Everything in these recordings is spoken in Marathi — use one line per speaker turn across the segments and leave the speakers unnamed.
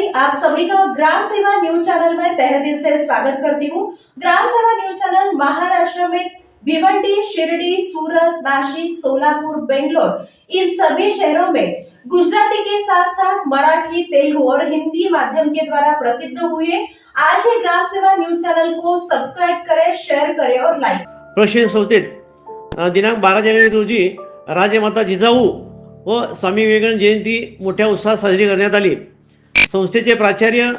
मंडली, आप सभी का ग्राम सेवा न्यूज चैनल में तहे दिल से स्वागत करती हूँ। ग्राम सेवा न्यूज चैनल महाराष्ट्र में भिवंडी, शिरडी, सूरत, नासिक, सोलापुर, बेंगलोर इन सभी शहरों में गुजराती के साथ साथ मराठी, तेलुगु और हिंदी माध्यम के द्वारा प्रसिद्ध हुए। आज ही ग्राम सेवा न्यूज चैनल को सब्सक्राइब करें, शेयर करें और लाइक।
प्रश्न संस्थेत दिनांक 12 जानेवारी रोजी राजमाता जिजाऊ व स्वामी विवेकानंद जयंती मोठ्या उत्साहात साजरी करण्यात आली। संस्थेचे प्राचार्य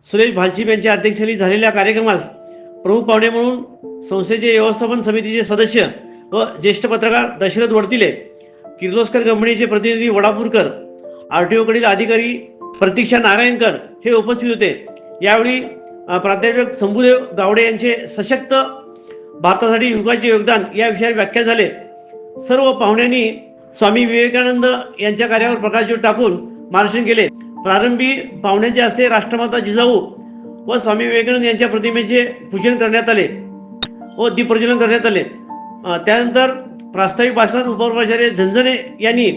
सुरेश भालचीप यांच्या अध्यक्षतेखाली झालेल्या कार्यक्रमास प्रमुख पाहुणे म्हणून संस्थेचे व्यवस्थापन समितीचे सदस्य व ज्येष्ठ पत्रकार दशरथ वडतिले, किर्लोस्कर कंपनीचे प्रतिनिधी वडापूरकर, RTO कडील अधिकारी प्रतीक्षा नारायणकर हे उपस्थित होते। यावेळी प्राध्यापक शंभूदेव गावडे यांचे सशक्त भारतासाठी युवकांचे योगदान या विषयावर व्याख्यान झाले। सर्व पाहुण्यांनी स्वामी विवेकानंद यांच्या कार्यावर प्रकाशझोत टाकून मार्गदर्शन केले। प्रारंभी पाहुण्यांच्या हस्ते राष्ट्रमाता जिजाऊ व स्वामी विवेकानंद यांच्या प्रतिमेचे पूजन करण्यात आले व दीपप्रज्वलन करण्यात आले। त्यानंतर प्रास्ताविक भाषणात उपप्राचार्य झंझणे यांनी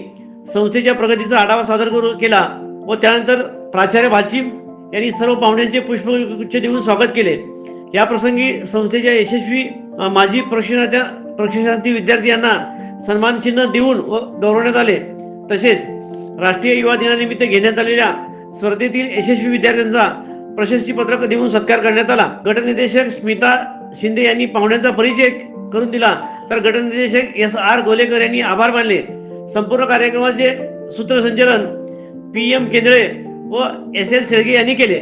संस्थेच्या प्रगतीचा आढावा सादर केला व त्यानंतर प्राचार्य भालचीप यांनी सर्व पाहुण्यांचे पुष्पगुच्छ देऊन स्वागत केले। या प्रसंगी संस्थेच्या यशस्वी माजी प्रशिक्षणार्थी विद्यार्थी यांना सन्मान चिन्ह देऊन व गौरवण्यात आले। तसेच राष्ट्रीय युवा दिनानिमित्त घेण्यात आलेल्या स्पर्धेतील यशस्वी विद्यार्थ्यांचा प्रशस्ती पत्रक देऊन सत्कार करण्यात आला। गटनिर्देशक स्मिता शिंदे यांनी पाहुण्यांचा परिचय करून दिला, तर गटनिर्देशक SR गोलेकर यांनी आभार मानले। संपूर्ण कार्यक्रमाचे सूत्रसंचालन PM केंद्रे व SL शेळगे यांनी केले।